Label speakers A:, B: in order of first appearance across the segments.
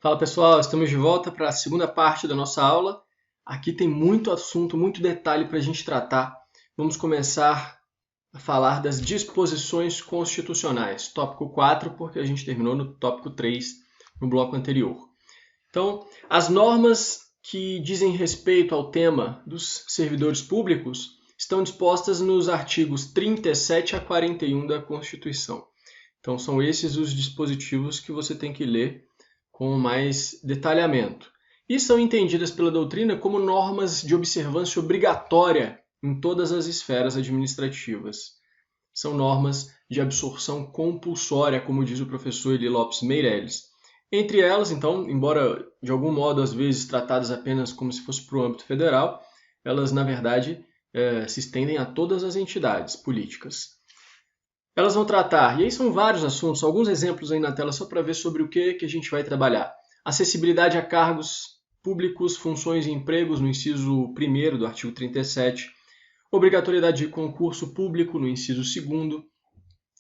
A: Fala pessoal, estamos de volta para a segunda parte da nossa aula. Aqui tem muito assunto, muito detalhe para a gente tratar. Vamos começar a falar das disposições constitucionais, tópico 4, porque a gente terminou no tópico 3 no bloco anterior. Então, as normas que dizem respeito ao tema dos servidores públicos estão dispostas nos artigos 37 a 41 da Constituição. Então, são esses os dispositivos que você tem que ler com mais detalhamento. E são entendidas pela doutrina como normas de observância obrigatória em todas as esferas administrativas. São normas de absorção compulsória, como diz o professor Eli Lopes Meireles. Entre elas, então, embora de algum modo às vezes tratadas apenas como se fosse para o âmbito federal, elas na verdade se estendem a todas as entidades políticas. Elas vão tratar, e aí são vários assuntos, alguns exemplos aí na tela só para ver sobre o que a gente vai trabalhar. Acessibilidade a cargos públicos, funções e empregos, no inciso 1º do artigo 37. Obrigatoriedade de concurso público, no inciso 2º.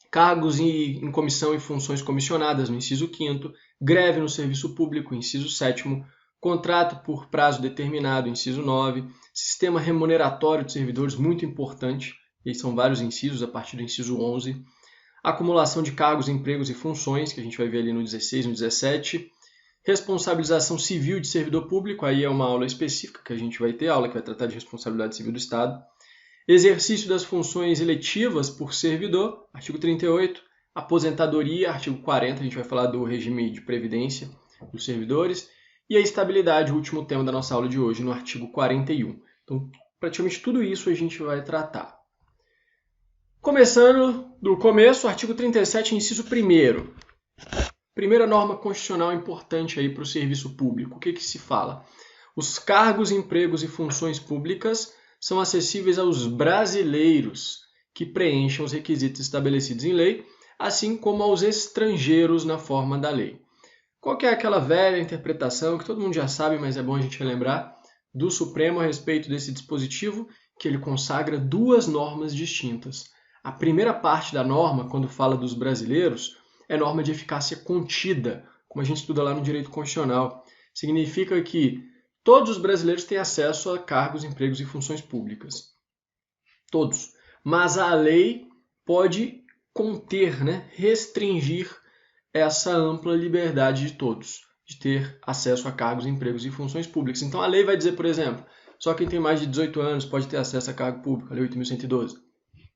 A: Cargos em comissão e funções comissionadas, no inciso 5º. Greve no serviço público, inciso 7º. Contrato por prazo determinado, inciso 9. Sistema remuneratório de servidores, muito importante. E são vários incisos a partir do inciso 11. Acumulação de cargos, empregos e funções, que a gente vai ver ali no 16 e no 17. Responsabilização civil de servidor público, aí é uma aula específica que a gente vai ter, aula que vai tratar de responsabilidade civil do Estado. Exercício das funções eletivas por servidor, artigo 38. Aposentadoria, artigo 40, a gente vai falar do regime de previdência dos servidores. E a estabilidade, o último tema da nossa aula de hoje, no artigo 41. Então, praticamente tudo isso a gente vai tratar. Começando do começo, artigo 37, inciso 1º. Primeira norma constitucional importante aí para o serviço público. O que se fala? Os cargos, empregos e funções públicas são acessíveis aos brasileiros que preencham os requisitos estabelecidos em lei, assim como aos estrangeiros na forma da lei. Qual que é aquela velha interpretação que todo mundo já sabe, mas é bom a gente relembrar, do Supremo a respeito desse dispositivo, que ele consagra duas normas distintas. A primeira parte da norma, quando fala dos brasileiros, é norma de eficácia contida, como a gente estuda lá no direito constitucional. Significa que todos os brasileiros têm acesso a cargos, empregos e funções públicas. Todos. Mas a lei pode conter, restringir essa ampla liberdade de todos, de ter acesso a cargos, empregos e funções públicas. Então a lei vai dizer, por exemplo, só quem tem mais de 18 anos pode ter acesso a cargo público, a Lei 8.112.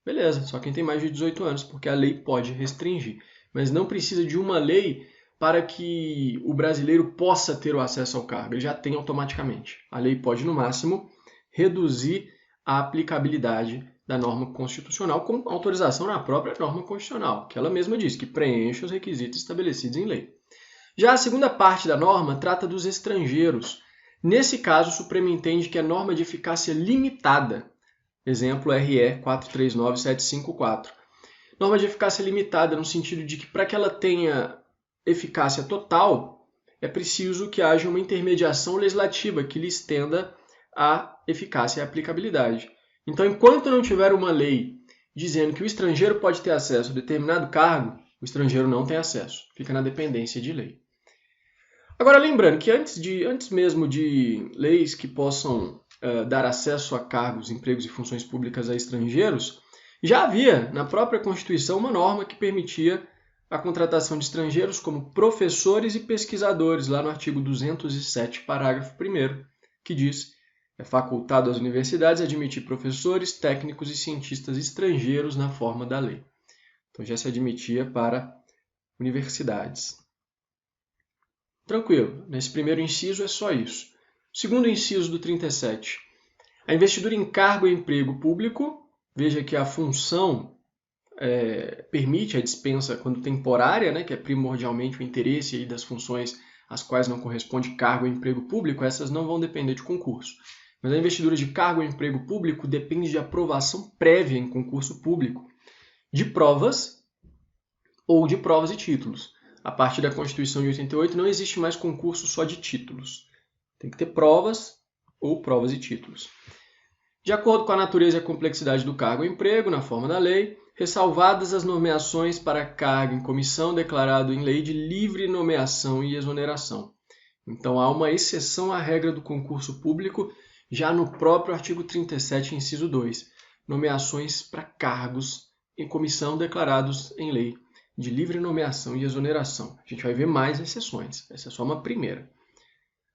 A: Beleza, só quem tem mais de 18 anos, porque a lei pode restringir. Mas não precisa de uma lei para que o brasileiro possa ter o acesso ao cargo. Ele já tem automaticamente. A lei pode, no máximo, reduzir a aplicabilidade da norma constitucional com autorização na própria norma constitucional, que ela mesma diz que preenche os requisitos estabelecidos em lei. Já a segunda parte da norma trata dos estrangeiros. Nesse caso, o Supremo entende que é norma de eficácia limitada. Exemplo RE 439754. Norma de eficácia limitada no sentido de que para que ela tenha eficácia total, é preciso que haja uma intermediação legislativa que lhe estenda a eficácia e a aplicabilidade. Então, enquanto não tiver uma lei dizendo que o estrangeiro pode ter acesso a determinado cargo, o estrangeiro não tem acesso, fica na dependência de lei. Agora, lembrando que antes mesmo de leis que possam dar acesso a cargos, empregos e funções públicas a estrangeiros, já havia na própria Constituição uma norma que permitia a contratação de estrangeiros como professores e pesquisadores, lá no artigo 207, parágrafo 1º, que diz: é facultado às universidades admitir professores, técnicos e cientistas estrangeiros na forma da lei. Então já se admitia para universidades. Tranquilo, nesse primeiro inciso é só isso. Segundo inciso do 37. A investidura em cargo e emprego público, veja que a função permite a dispensa quando temporária, que é primordialmente o interesse aí das funções às quais não corresponde cargo ou emprego público, essas não vão depender de concurso. Mas a investidura de cargo ou emprego público depende de aprovação prévia em concurso público, de provas ou de provas e títulos. A partir da Constituição de 88 não existe mais concurso só de títulos. Tem que ter provas ou provas e títulos. De acordo com a natureza e a complexidade do cargo ou emprego, na forma da lei, ressalvadas as nomeações para cargo em comissão declarado em lei de livre nomeação e exoneração. Então há uma exceção à regra do concurso público já no próprio artigo 37, inciso 2, nomeações para cargos em comissão declarados em lei de livre nomeação e exoneração. A gente vai ver mais exceções, essa é só uma primeira.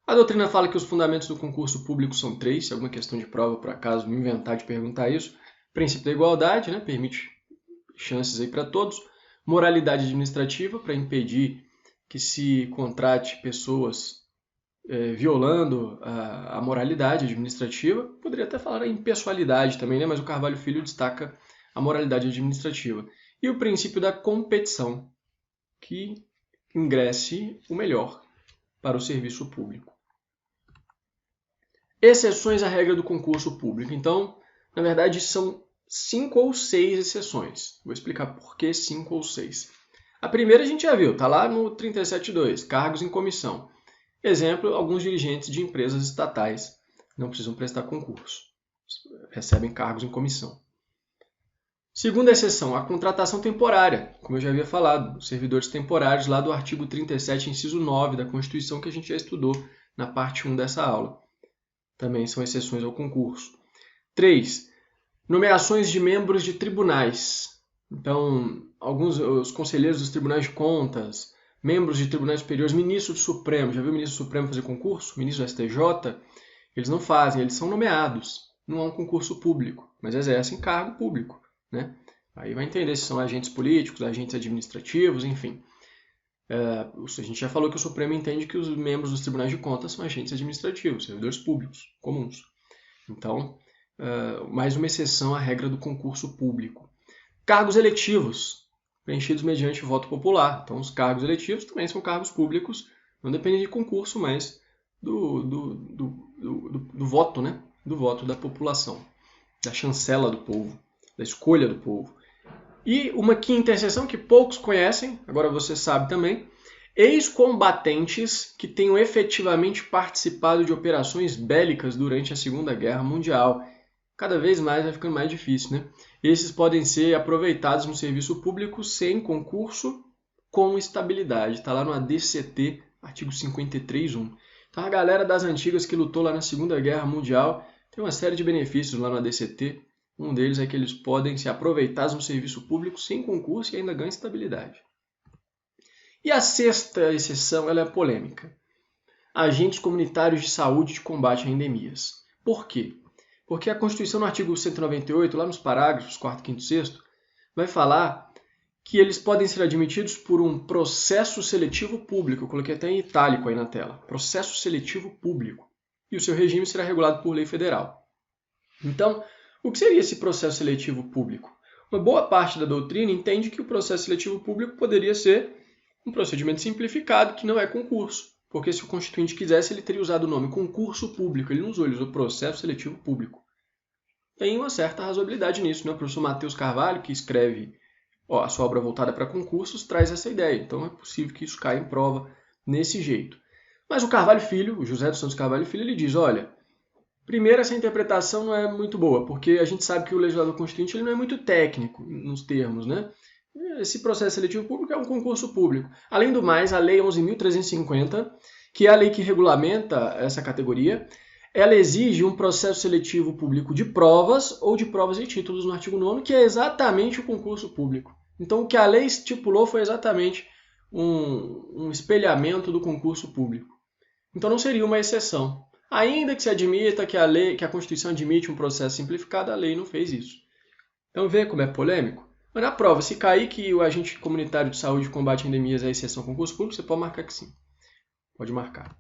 A: A doutrina fala que os fundamentos do concurso público são 3, se alguma questão de prova, por acaso, me inventar de perguntar isso. Princípio da igualdade, né, permite chances aí para todos. Moralidade administrativa, para impedir que se contrate pessoas violando a moralidade administrativa. Poderia até falar em impessoalidade também, né, mas o Carvalho Filho destaca a moralidade administrativa. E o princípio da competição, que ingresse o melhor para o serviço público. Exceções à regra do concurso público. Então, na verdade, são 5 ou 6 exceções. Vou explicar por que 5 ou 6. A primeira a gente já viu, está lá no 37.2, cargos em comissão. Exemplo, alguns dirigentes de empresas estatais não precisam prestar concurso, recebem cargos em comissão. Segunda exceção, a contratação temporária, como eu já havia falado, os servidores temporários lá do artigo 37, inciso 9 da Constituição, que a gente já estudou na parte 1 dessa aula. Também são exceções ao concurso. 3. Nomeações de membros de tribunais. Então, os conselheiros dos tribunais de contas, membros de tribunais superiores, ministro do Supremo. Já viu o ministro do Supremo fazer concurso? Ministro do STJ? Eles não fazem, eles são nomeados. Não é um concurso público, mas exercem cargo público, né? Aí vai entender se são agentes políticos, agentes administrativos, enfim. A gente já falou que o Supremo entende que os membros dos tribunais de contas são agentes administrativos, servidores públicos, comuns. Então, mais uma exceção à regra do concurso público. Cargos eletivos, preenchidos mediante voto popular. Então, os cargos eletivos também são cargos públicos, não dependem de concurso, mas do voto, né? Do voto da população, da chancela do povo, da escolha do povo. E uma quinta exceção que poucos conhecem, agora você sabe também, ex-combatentes que tenham efetivamente participado de operações bélicas durante a Segunda Guerra Mundial. Cada vez mais vai ficando mais difícil, né? Esses podem ser aproveitados no serviço público sem concurso, com estabilidade. Está lá no ADCT, artigo 53.1. Então a galera das antigas que lutou lá na Segunda Guerra Mundial tem uma série de benefícios lá no ADCT. Um deles é que eles podem se aproveitar no serviço público sem concurso e ainda ganham estabilidade. E a sexta exceção ela é polêmica. Agentes comunitários de saúde de combate a endemias. Por quê? Porque a Constituição, no artigo 198, lá nos parágrafos 4º, 5º e 6º, vai falar que eles podem ser admitidos por um processo seletivo público. Eu coloquei até em itálico aí na tela. Processo seletivo público. E o seu regime será regulado por lei federal. Então, o que seria esse processo seletivo público? Uma boa parte da doutrina entende que o processo seletivo público poderia ser um procedimento simplificado que não é concurso. Porque se o constituinte quisesse, ele teria usado o nome concurso público. Ele não usou, ele usou processo seletivo público. Tem uma certa razoabilidade nisso, né? O professor Matheus Carvalho, que escreve a sua obra voltada para concursos, traz essa ideia. Então é possível que isso caia em prova nesse jeito. Mas o Carvalho Filho, o José dos Santos Carvalho Filho, ele diz, olha, primeiro essa interpretação não é muito boa, porque a gente sabe que o legislador constituinte ele não é muito técnico nos termos, né? Esse processo seletivo público é um concurso público. Além do mais, a Lei 11.350, que é a lei que regulamenta essa categoria, ela exige um processo seletivo público de provas ou de provas e títulos no artigo 9º, que é exatamente o concurso público. Então, o que a lei estipulou foi exatamente um espelhamento do concurso público. Então, não seria uma exceção. Ainda que se admita que a Constituição admite um processo simplificado, a lei não fez isso. Então, vê como é polêmico? Mas na prova, se cair que o agente comunitário de saúde de combate a endemias é exceção ao concurso público, você pode marcar que sim. Pode marcar.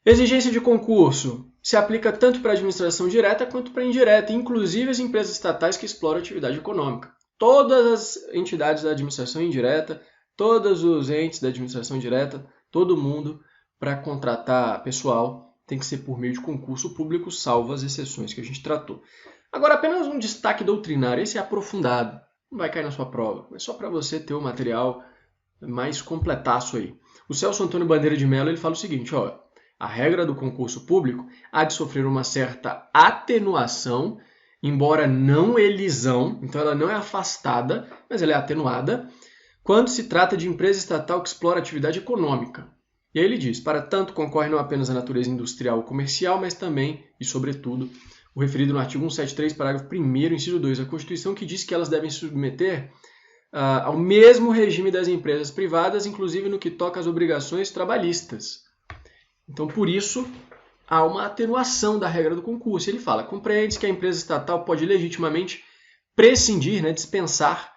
A: Exigência de concurso se aplica tanto para a administração direta quanto para a indireta, inclusive as empresas estatais que exploram atividade econômica. Todas as entidades da administração indireta, todos os entes da administração direta, todo mundo, para contratar pessoal, tem que ser por meio de concurso público, salvo as exceções que a gente tratou. Agora, apenas um destaque doutrinário, esse é aprofundado, não vai cair na sua prova, mas só para você ter o material mais completaço aí. O Celso Antônio Bandeira de Mello ele fala o seguinte, ó, a regra do concurso público há de sofrer uma certa atenuação, embora não elisão, então ela não é afastada, mas ela é atenuada, quando se trata de empresa estatal que explora atividade econômica. E aí ele diz, para tanto concorre não apenas a natureza industrial ou comercial, mas também, e sobretudo, o referido no artigo 173, parágrafo 1º, inciso 2 da Constituição, que diz que elas devem se submeter ao mesmo regime das empresas privadas, inclusive no que toca às obrigações trabalhistas. Então, por isso, há uma atenuação da regra do concurso. Ele fala, compreende-se que a empresa estatal pode legitimamente prescindir, dispensar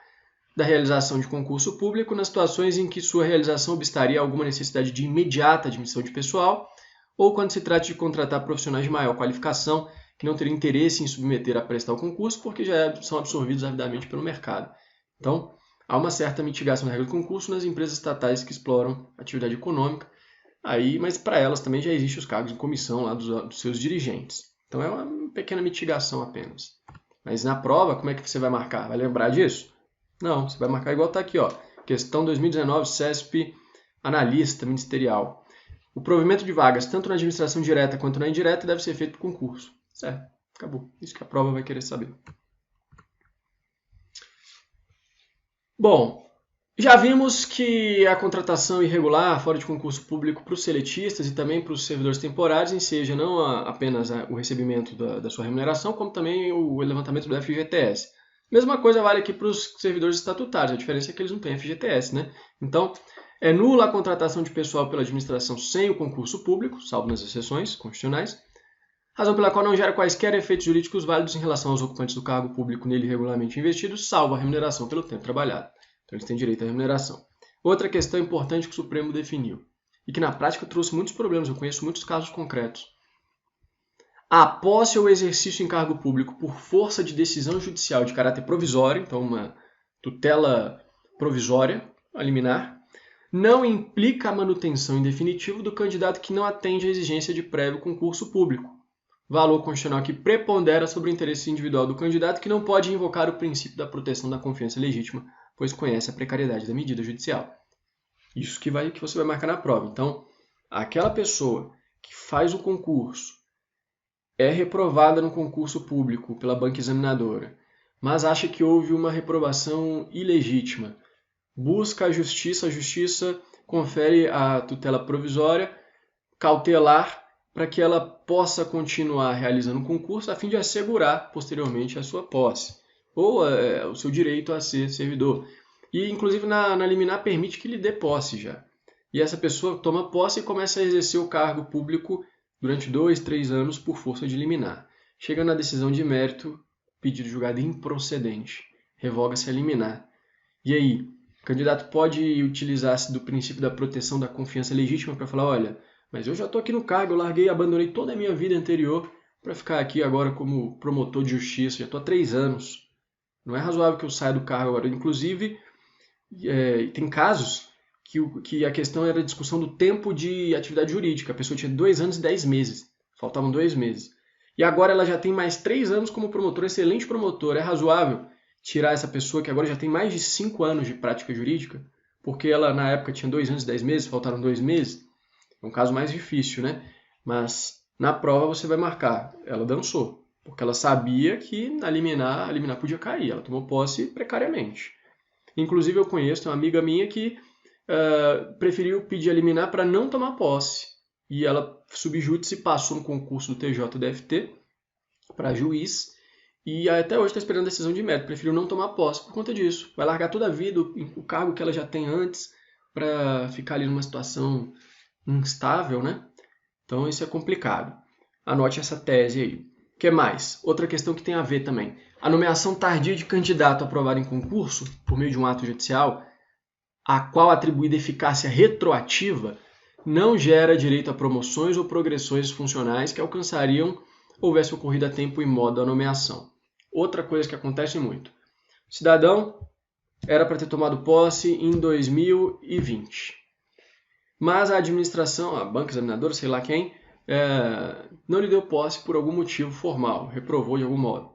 A: da realização de concurso público nas situações em que sua realização obstaria alguma necessidade de imediata admissão de pessoal ou quando se trata de contratar profissionais de maior qualificação que não teriam interesse em submeter a prestar o concurso porque já são absorvidos avidamente pelo mercado. Então, há uma certa mitigação da regra do concurso nas empresas estatais que exploram atividade econômica, mas para elas também já existem os cargos de comissão lá dos seus dirigentes. Então é uma pequena mitigação apenas. Mas na prova, como é que você vai marcar? Vai lembrar disso? Não, você vai marcar igual está aqui, ó. Questão 2019, CESP, analista ministerial. O provimento de vagas, tanto na administração direta quanto na indireta, deve ser feito por concurso. Certo, acabou. Isso que a prova vai querer saber. Bom, já vimos que a contratação irregular fora de concurso público para os seletistas e também para os servidores temporários enseja não apenas o recebimento da sua remuneração, como também o levantamento do FGTS. Mesma coisa vale aqui para os servidores estatutários, a diferença é que eles não têm FGTS, né? Então, é nula a contratação de pessoal pela administração sem o concurso público, salvo nas exceções constitucionais, razão pela qual não gera quaisquer efeitos jurídicos válidos em relação aos ocupantes do cargo público nele regularmente investidos, salvo a remuneração pelo tempo trabalhado. Então, eles têm direito à remuneração. Outra questão importante que o Supremo definiu, e que na prática trouxe muitos problemas, eu conheço muitos casos concretos. A posse ou exercício em cargo público por força de decisão judicial de caráter provisório, então uma tutela provisória, a liminar, não implica a manutenção em definitivo do candidato que não atende à exigência de prévio concurso público. Valor constitucional que prepondera sobre o interesse individual do candidato que não pode invocar o princípio da proteção da confiança legítima, pois conhece a precariedade da medida judicial. Isso que você vai marcar na prova. Então, aquela pessoa que faz o concurso, é reprovada no concurso público pela banca examinadora, mas acha que houve uma reprovação ilegítima, busca a justiça confere a tutela provisória, cautelar, para que ela possa continuar realizando o concurso a fim de assegurar posteriormente a sua posse, ou o seu direito a ser servidor. E, inclusive, na liminar permite que lhe dê posse já. E essa pessoa toma posse e começa a exercer o cargo público durante 2, 3 anos por força de liminar. Chega na decisão de mérito, pedido julgado improcedente, revoga-se a liminar. E aí, o candidato pode utilizar-se do princípio da proteção da confiança legítima para falar, olha, mas eu já estou aqui no cargo, eu larguei e abandonei toda a minha vida anterior para ficar aqui agora como promotor de justiça, já estou há 3 anos. Não é razoável que eu saia do cargo agora. Inclusive, tem casos que a questão era a discussão do tempo de atividade jurídica. A pessoa tinha 2 anos e 10 meses, faltavam 2 meses. E agora ela já tem mais 3 anos como promotora, excelente promotora. É razoável tirar essa pessoa que agora já tem mais de 5 anos de prática jurídica, porque ela na época tinha 2 anos e 10 meses, faltaram 2 meses? É um caso mais difícil, né? Mas na prova você vai marcar, ela dançou, porque ela sabia que a liminar podia cair, ela tomou posse precariamente. Inclusive eu conheço uma amiga minha que preferiu pedir a liminar para não tomar posse. E ela, subjúdice, passou no concurso do TJDFT para juiz e até hoje está esperando a decisão de mérito. Preferiu não tomar posse por conta disso. Vai largar toda a vida, o cargo que ela já tem antes, para ficar ali numa situação instável, né? Então isso é complicado. Anote essa tese aí. O que mais? Outra questão que tem a ver também. A nomeação tardia de candidato aprovado em concurso, por meio de um ato judicial, a qual atribuída eficácia retroativa, não gera direito a promoções ou progressões funcionais que alcançariam houvesse ocorrido a tempo e modo da nomeação. Outra coisa que acontece muito. O cidadão era para ter tomado posse em 2020. Mas a administração, a banca examinadora, sei lá quem, não lhe deu posse por algum motivo formal, reprovou de algum modo.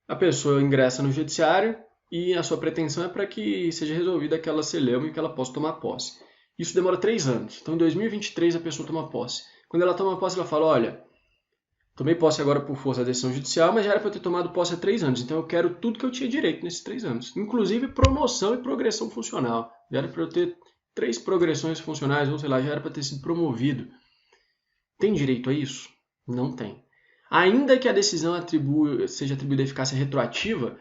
A: A pessoa ingressa no judiciário e a sua pretensão é para que seja resolvida aquela celeuma e que ela possa tomar posse. Isso demora 3 anos. Então, em 2023, a pessoa toma posse. Quando ela toma posse, ela fala, olha, tomei posse agora por força da decisão judicial, mas já era para eu ter tomado posse há 3 anos. Então, eu quero tudo que eu tinha direito nesses 3 anos. Inclusive, promoção e progressão funcional. Já era para eu ter 3 progressões funcionais, ou sei lá, já era para ter sido promovido. Tem direito a isso? Não tem. Ainda que a decisão seja atribuída eficácia retroativa,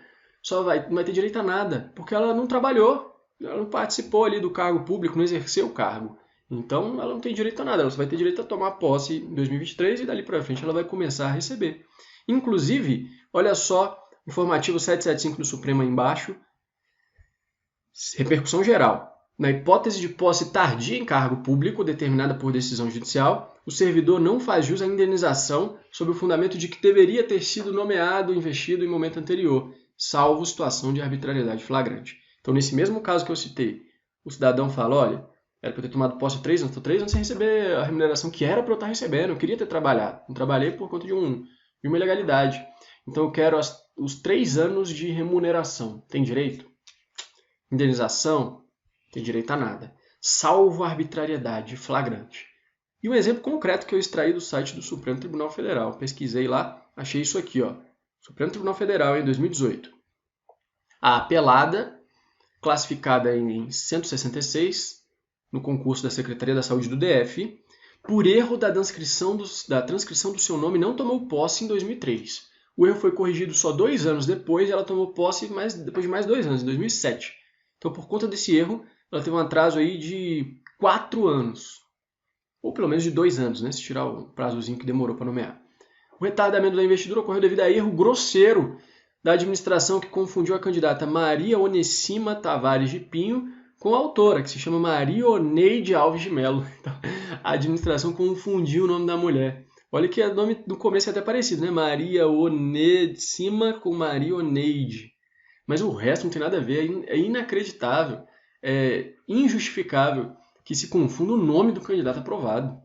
A: não vai ter direito a nada, porque ela não trabalhou, ela não participou ali do cargo público, não exerceu o cargo. Então ela não tem direito a nada, ela só vai ter direito a tomar posse em 2023 e dali para frente ela vai começar a receber. Inclusive, olha só, informativo 775 do Supremo aí embaixo, repercussão geral. Na hipótese de posse tardia em cargo público determinada por decisão judicial, o servidor não faz jus à indenização sob o fundamento de que deveria ter sido nomeado ou investido em momento anterior, salvo situação de arbitrariedade flagrante. Então, nesse mesmo caso que eu citei, o cidadão fala, olha, era para eu ter tomado posse 3 anos, estou 3 anos sem receber a remuneração que era para eu estar recebendo, eu queria ter trabalhado, não trabalhei por conta de uma ilegalidade. Então eu quero os 3 anos de remuneração. Tem direito? Indenização? Tem direito a nada. Salvo arbitrariedade flagrante. E um exemplo concreto que eu extraí do site do Supremo Tribunal Federal. Pesquisei lá, achei isso aqui, ó. Supremo Tribunal Federal, em 2018. A apelada, classificada em 166, no concurso da Secretaria da Saúde do DF, por erro da transcrição do seu nome, não tomou posse em 2003. O erro foi corrigido só 2 anos depois e ela tomou posse depois de mais 2 anos, em 2007. Então, por conta desse erro, ela teve um atraso aí de 4 anos. Ou pelo menos de 2 anos, né? Se tirar o prazozinho que demorou para nomear. O retardamento da investidura ocorreu devido a erro grosseiro da administração que confundiu a candidata Maria Onessima Tavares de Pinho com a autora, que se chama Maria Oneide Alves de Mello. Então, a administração confundiu o nome da mulher. Olha que o nome do começo é até parecido, né? Maria Onessima com Maria Oneide. Mas o resto não tem nada a ver, é inacreditável, é injustificável que se confunda o nome do candidato aprovado.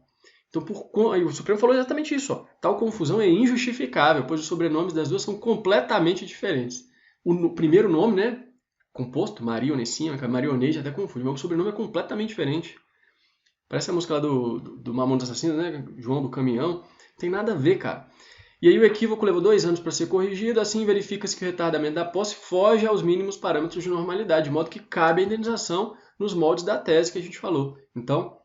A: Então, aí o Supremo falou exatamente isso. Ó. Tal confusão é injustificável, pois os sobrenomes das duas são completamente diferentes. O primeiro nome, né, composto, Maria Onessima, Maria Oneide, até confunde, mas o sobrenome é completamente diferente. Parece a música lá do Mamonas Assassinas, né, João do Caminhão. Não tem nada a ver, cara. E aí o equívoco levou 2 anos para ser corrigido, assim verifica-se que o retardamento da posse foge aos mínimos parâmetros de normalidade, de modo que cabe a indenização nos moldes da tese que a gente falou. Então,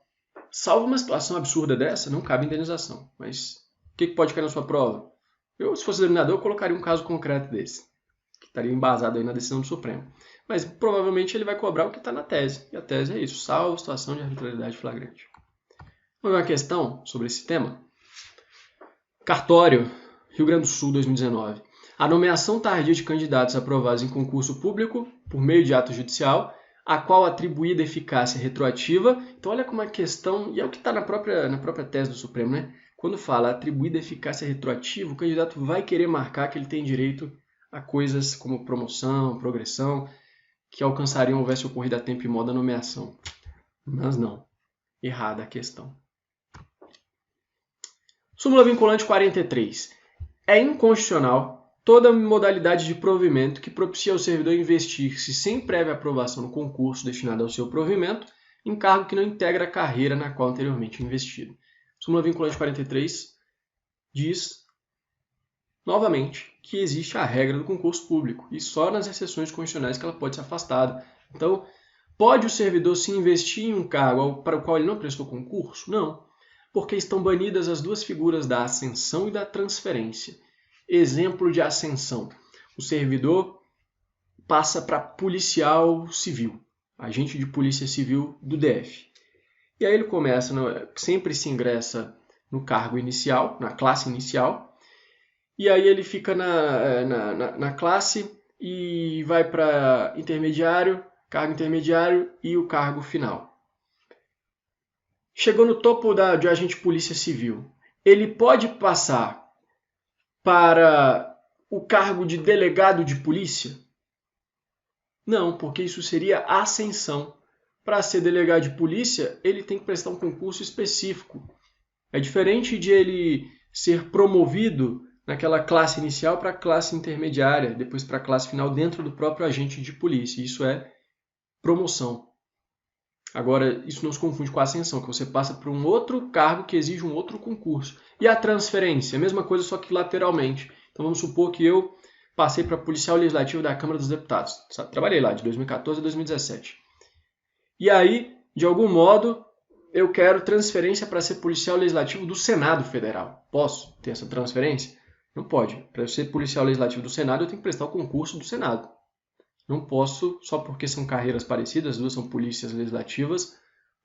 A: salvo uma situação absurda dessa, não cabe indenização. Mas o que pode cair na sua prova? Eu, se fosse examinador, eu colocaria um caso concreto desse, que estaria embasado aí na decisão do Supremo. Mas provavelmente ele vai cobrar o que está na tese. E a tese é isso, salvo situação de arbitrariedade flagrante. Vamos ver uma questão sobre esse tema? Cartório, Rio Grande do Sul, 2019. A nomeação tardia de candidatos aprovados em concurso público por meio de ato judicial, a qual atribuída eficácia retroativa. Então olha como a questão, e é o que está na própria tese do Supremo, né? Quando fala atribuída eficácia retroativa, o candidato vai querer marcar que ele tem direito a coisas como promoção, progressão, que alcançariam houvesse ocorrido a tempo e modo da nomeação. Mas não. Errada a questão. Súmula vinculante 43. É inconstitucional toda modalidade de provimento que propicia ao servidor investir-se sem prévia aprovação no concurso destinado ao seu provimento em cargo que não integra a carreira na qual anteriormente investido. Súmula vinculante 43 diz, novamente, que existe a regra do concurso público e só nas exceções constitucionais que ela pode ser afastada. Então, pode o servidor se investir em um cargo para o qual ele não prestou concurso? Não, porque estão banidas as duas figuras da ascensão e da transferência. Exemplo de ascensão. O servidor passa para policial civil, agente de polícia civil do DF. E aí ele começa, sempre se ingressa no cargo inicial, na classe inicial, e aí ele fica na classe e vai para intermediário, cargo intermediário e o cargo final. Chegou no topo de agente de polícia civil. Ele pode passar para o cargo de delegado de polícia? Não, porque isso seria ascensão. Para ser delegado de polícia, ele tem que prestar um concurso específico. É diferente de ele ser promovido naquela classe inicial para a classe intermediária, depois para a classe final dentro do próprio agente de polícia. Isso é promoção. Agora, isso não se confunde com a ascensão, que você passa para um outro cargo que exige um outro concurso. E a transferência? A mesma coisa, só que lateralmente. Então vamos supor que eu passei para policial legislativo da Câmara dos Deputados. Trabalhei lá de 2014 a 2017. E aí de algum modo, eu quero transferência para ser policial legislativo do Senado Federal. Posso ter essa transferência? Não pode. Para eu ser policial legislativo do Senado, eu tenho que prestar o concurso do Senado. Não posso, só porque são carreiras parecidas, as duas são polícias legislativas,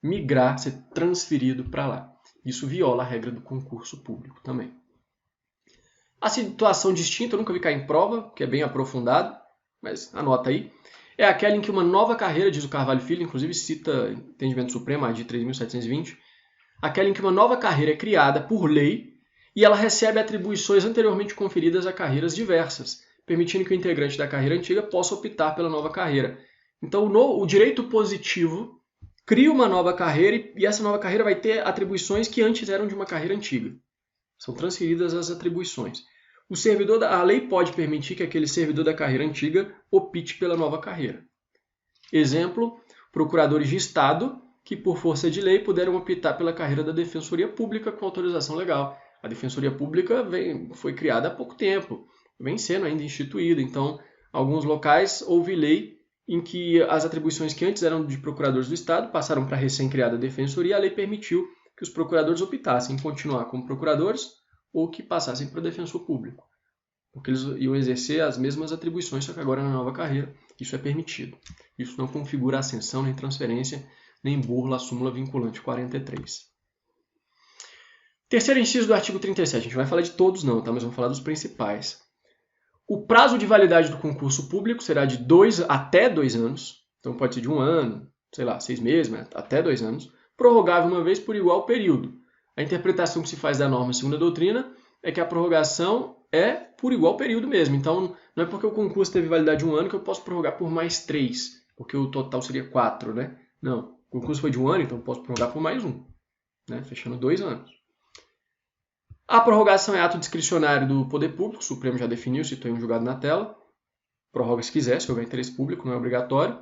A: migrar, ser transferido para lá. Isso viola a regra do concurso público também. A situação distinta, eu nunca vi cair em prova, que é bem aprofundado, mas anota aí, é aquela em que uma nova carreira, diz o Carvalho Filho, inclusive cita Entendimento Supremo, AD 3.720, aquela em que uma nova carreira é criada por lei e ela recebe atribuições anteriormente conferidas a carreiras diversas, permitindo que o integrante da carreira antiga possa optar pela nova carreira. Então, o direito positivo cria uma nova carreira e essa nova carreira vai ter atribuições que antes eram de uma carreira antiga. São transferidas as atribuições. A lei pode permitir que aquele servidor da carreira antiga opte pela nova carreira. Exemplo, procuradores de Estado que, por força de lei, puderam optar pela carreira da Defensoria Pública com autorização legal. A Defensoria Pública foi criada há pouco tempo, vem sendo ainda instituída. Então, alguns locais houve lei em que as atribuições que antes eram de procuradores do Estado passaram para a recém-criada Defensoria e a lei permitiu que os procuradores optassem em continuar como procuradores ou que passassem para o defensor público, porque eles iam exercer as mesmas atribuições, só que agora na nova carreira isso é permitido. Isso não configura ascensão, nem transferência, nem burla a súmula vinculante 43. Terceiro inciso do artigo 37, a gente vai falar de todos não, tá? Mas vamos falar dos principais. O prazo de validade do concurso público será de 2 até 2 anos, então pode ser de 1 ano, 6 meses, mas até 2 anos, prorrogável uma vez por igual período. A interpretação que se faz da norma segundo a doutrina é que a prorrogação é por igual período mesmo. Então, não é porque o concurso teve validade de 1 ano que eu posso prorrogar por mais 3, porque o total seria 4, né? Não, o concurso foi de 1 ano, então eu posso prorrogar por mais 1, né? Fechando 2 anos. A prorrogação é ato discricionário do poder público, o Supremo já definiu, citou em um julgado na tela. Prorroga se quiser, se houver interesse público, não é obrigatório.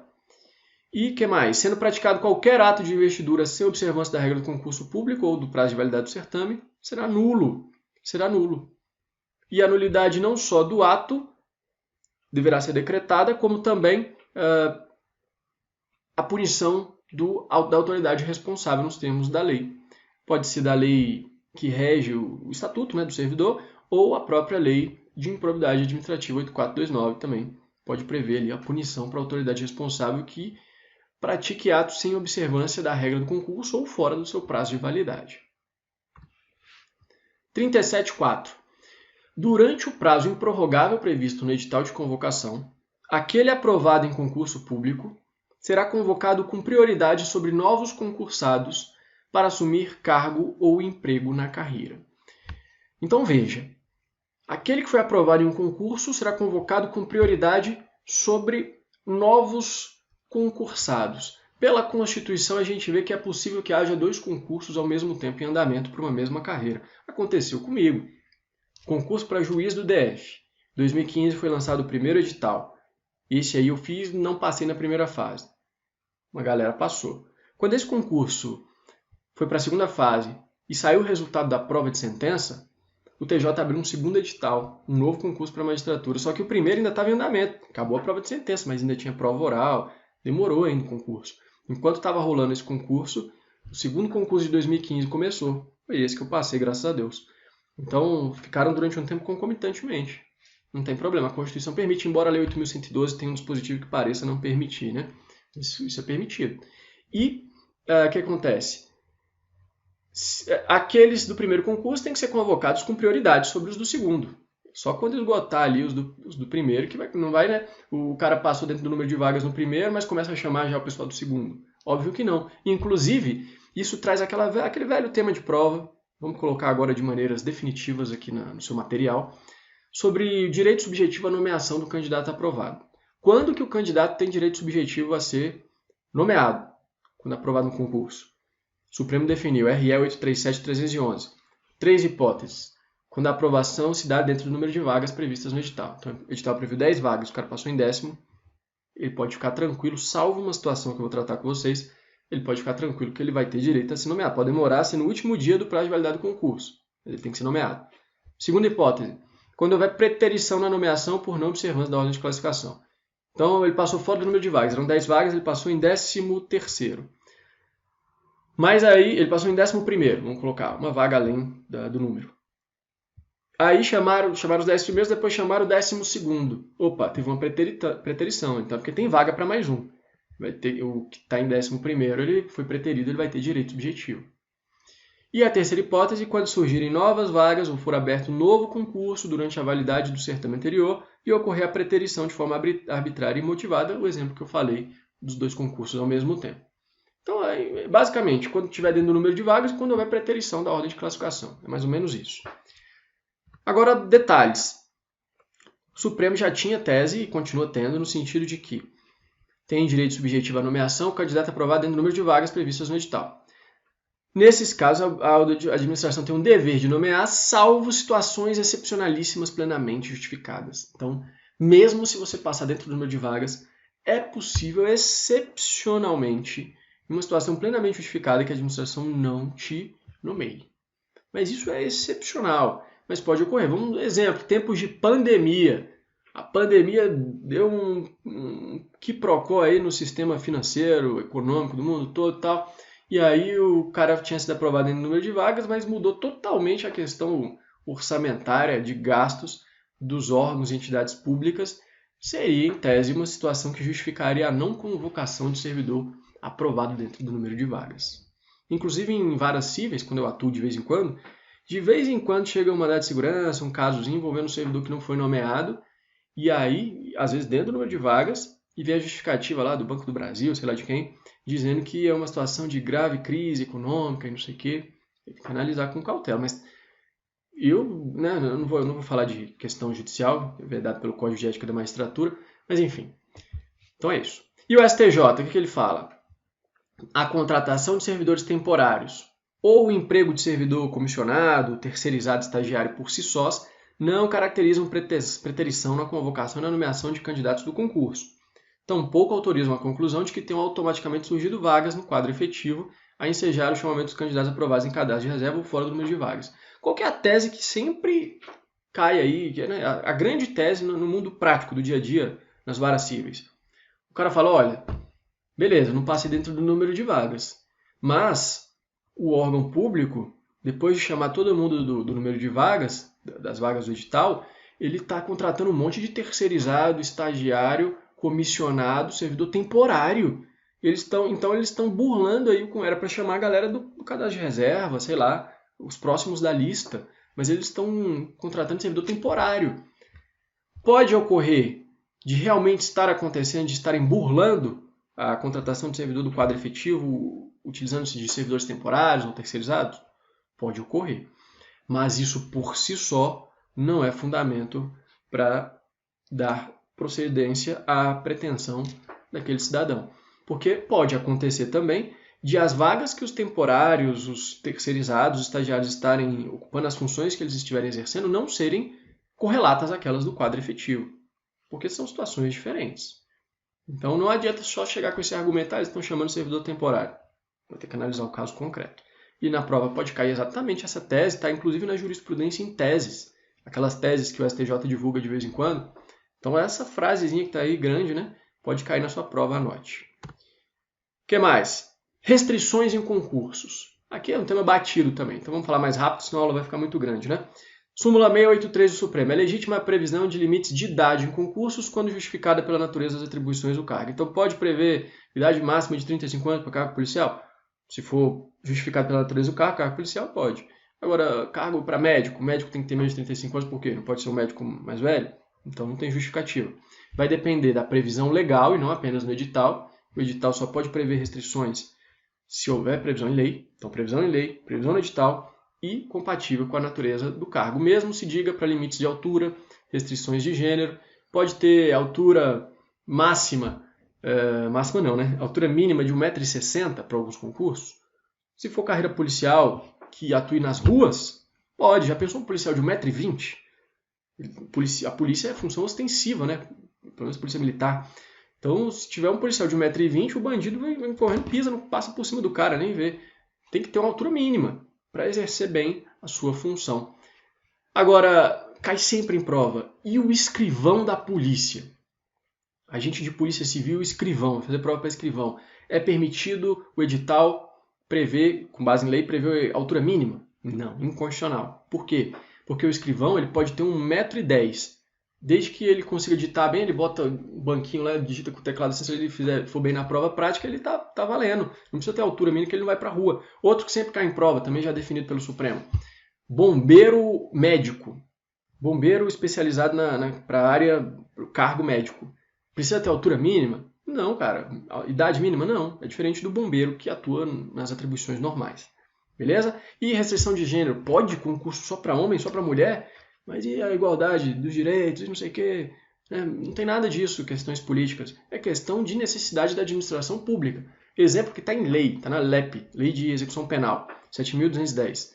A: E que mais? Sendo praticado qualquer ato de investidura sem observância da regra do concurso público ou do prazo de validade do certame, será nulo. Será nulo. E a nulidade não só do ato deverá ser decretada, como também a punição da autoridade responsável nos termos da lei. Pode ser da lei que rege o estatuto, né, do servidor, ou a própria lei de improbidade administrativa 8429 também pode prever ali a punição para a autoridade responsável que pratique atos sem observância da regra do concurso ou fora do seu prazo de validade. 37.4. Durante o prazo improrrogável previsto no edital de convocação, aquele aprovado em concurso público será convocado com prioridade sobre novos concursados para assumir cargo ou emprego na carreira. Então veja, aquele que foi aprovado em um concurso será convocado com prioridade sobre novos concursados. Pela Constituição, a gente vê que é possível que haja 2 concursos ao mesmo tempo em andamento para uma mesma carreira. Aconteceu comigo. Concurso para juiz do DF. Em 2015 foi lançado o primeiro edital. Esse aí eu fiz, não passei na primeira fase. Uma galera passou. Quando esse concurso foi para a segunda fase e saiu o resultado da prova de sentença, o TJ abriu um segundo edital, um novo concurso para a magistratura. Só que o primeiro ainda estava em andamento. Acabou a prova de sentença, mas ainda tinha prova oral. Demorou ainda o concurso. Enquanto estava rolando esse concurso, o segundo concurso de 2015 começou. Foi esse que eu passei, graças a Deus. Então, ficaram durante um tempo concomitantemente. Não tem problema, a Constituição permite, embora a Lei 8.112 tenha um dispositivo que pareça não permitir, né? Isso é permitido. E o que acontece? Aqueles do primeiro concurso têm que ser convocados com prioridade sobre os do segundo. Só quando esgotar ali os do primeiro, que não vai, né? O cara passou dentro do número de vagas no primeiro, mas começa a chamar já o pessoal do segundo. Óbvio que não. Inclusive, isso traz aquele velho tema de prova, vamos colocar agora de maneiras definitivas aqui no seu material, sobre o direito subjetivo à nomeação do candidato aprovado. Quando que o candidato tem direito subjetivo a ser nomeado? Quando aprovado no concurso. O Supremo definiu, RE 837-311. 3 hipóteses. Quando a aprovação se dá dentro do número de vagas previstas no edital. Então, o edital previu 10 vagas, o cara passou em 10º, ele pode ficar tranquilo, salvo uma situação que eu vou tratar com vocês, ele pode ficar tranquilo que ele vai ter direito a se nomear. Pode demorar a ser no último dia do prazo de validade do concurso. Ele tem que ser nomeado. Segunda hipótese. Quando houver preterição na nomeação por não observância da ordem de classificação. Então, ele passou fora do número de vagas. Eram 10 vagas, ele passou em 13º. Mas aí ele passou em 11º, vamos colocar, uma vaga além do número. Aí chamaram os 10 primeiros, depois chamaram o 12º. Opa, teve uma preterição, então, porque tem vaga para mais um. Vai ter, o que está em 11º, ele foi preterido, ele vai ter direito subjetivo. E a terceira hipótese, quando surgirem novas vagas ou for aberto um novo concurso durante a validade do certame anterior e ocorrer a preterição de forma arbitrária e motivada, o exemplo que eu falei dos 2 concursos ao mesmo tempo. Então, basicamente, quando estiver dentro do número de vagas e quando houver preterição da ordem de classificação. É mais ou menos isso. Agora, detalhes. O Supremo já tinha tese e continua tendo no sentido de que tem direito subjetivo à nomeação o candidato aprovado dentro do número de vagas previstas no edital. Nesses casos, a administração tem um dever de nomear, salvo situações excepcionalíssimas plenamente justificadas. Então, mesmo se você passar dentro do número de vagas, é possível, excepcionalmente, em uma situação plenamente justificada, que a administração não te nomeie. Mas isso é excepcional, mas pode ocorrer. Vamos dar um exemplo, tempos de pandemia. A pandemia deu um quiprocó aí no sistema financeiro, econômico do mundo todo e tal. E aí o cara tinha sido aprovado em número de vagas, mas mudou totalmente a questão orçamentária de gastos dos órgãos e entidades públicas. Seria, em tese, uma situação que justificaria a não convocação de servidor aprovado dentro do número de vagas. Inclusive em varas cíveis, quando eu atuo de vez em quando chega um mandado de segurança, um casozinho envolvendo um servidor que não foi nomeado, e aí, às vezes dentro do número de vagas, e vem a justificativa lá do Banco do Brasil, sei lá de quem, dizendo que é uma situação de grave crise econômica e não sei o quê. Tem que analisar com cautela, mas eu não vou falar de questão judicial, é vedado pelo Código de Ética da Magistratura, mas enfim. Então é isso. E o STJ, o que ele fala? A contratação de servidores temporários ou o emprego de servidor comissionado, terceirizado, estagiário por si sós, não caracterizam preterição na convocação e na nomeação de candidatos do concurso. Tampouco autorizam a conclusão de que tenham automaticamente surgido vagas no quadro efetivo a ensejar o chamamento dos candidatos aprovados em cadastro de reserva ou fora do número de vagas. Qual que é a tese que sempre cai aí, né? A grande tese no mundo prático do dia a dia, nas varas cíveis? O cara fala, olha, beleza, não passei dentro do número de vagas, mas o órgão público, depois de chamar todo mundo do número de vagas, das vagas do edital, ele está contratando um monte de terceirizado, estagiário, comissionado, servidor temporário. Então eles estão burlando aí, era para chamar a galera do cadastro de reserva, sei lá, os próximos da lista, mas eles estão contratando servidor temporário. Pode ocorrer de realmente estar acontecendo, de estarem burlando a contratação de servidor do quadro efetivo, utilizando-se de servidores temporários ou terceirizados? Pode ocorrer. Mas isso por si só não é fundamento para dar procedência à pretensão daquele cidadão. Porque pode acontecer também de as vagas que os temporários, os terceirizados, os estagiários estarem ocupando as funções que eles estiverem exercendo não serem correlatas àquelas do quadro efetivo. Porque são situações diferentes. Então não adianta só chegar com esse argumento, eles estão chamando de servidor temporário. Vai ter que analisar o caso concreto. E na prova pode cair exatamente essa tese, está inclusive na jurisprudência em teses. Aquelas teses que o STJ divulga de vez em quando. Então essa frasezinha que está aí grande, né, pode cair na sua prova, anote. O que mais? Restrições em concursos. Aqui é um tema batido também, então vamos falar mais rápido, senão a aula vai ficar muito grande, né? Súmula 683 do Supremo. É legítima a previsão de limites de idade em concursos quando justificada pela natureza das atribuições do cargo. Então pode prever idade máxima de 35 anos para cargo policial? Se for justificado pela natureza do cargo policial pode. Agora, cargo para médico, o médico tem que ter menos de 35 anos, por quê? Não pode ser um médico mais velho? Então não tem justificativa. Vai depender da previsão legal e não apenas no edital. O edital só pode prever restrições se houver previsão em lei. Então previsão em lei, previsão no edital e compatível com a natureza do cargo. Mesmo se diga para limites de altura, restrições de gênero, pode ter altura máxima, máxima não, né? Altura mínima de 1,60 m para alguns concursos. Se for carreira policial que atue nas ruas, pode. Já pensou um policial de 1,20 m? A polícia é função ostensiva, né? Pelo menos a polícia militar. Então, se tiver um policial de 1,20 m, o bandido vem correndo, pisa, não passa por cima do cara, nem vê. Tem que ter uma altura mínima para exercer bem a sua função. Agora, cai sempre em prova. E o escrivão da polícia? Agente de polícia civil, escrivão, fazer prova para escrivão. É permitido o edital prevê, com base em lei, prevê altura mínima? Não, inconstitucional. Por quê? Porque o escrivão ele pode ter 1,10 m. Desde que ele consiga digitar bem, ele bota o banquinho lá, digita com o teclado, assim, se ele for bem na prova prática, ele tá valendo. Não precisa ter altura mínima que ele não vai para a rua. Outro que sempre cai em prova, também já definido pelo Supremo. Bombeiro médico. Bombeiro especializado para a área, pro cargo médico. Precisa ter altura mínima? Não, cara. Idade mínima? Não. É diferente do bombeiro que atua nas atribuições normais. Beleza? E restrição de gênero? Pode concurso só para homem, só para mulher? Mas e a igualdade dos direitos, não sei o quê? Não tem nada disso, questões políticas. É questão de necessidade da administração pública. Exemplo que está em lei, está na LEP, Lei de Execução Penal, 7.210.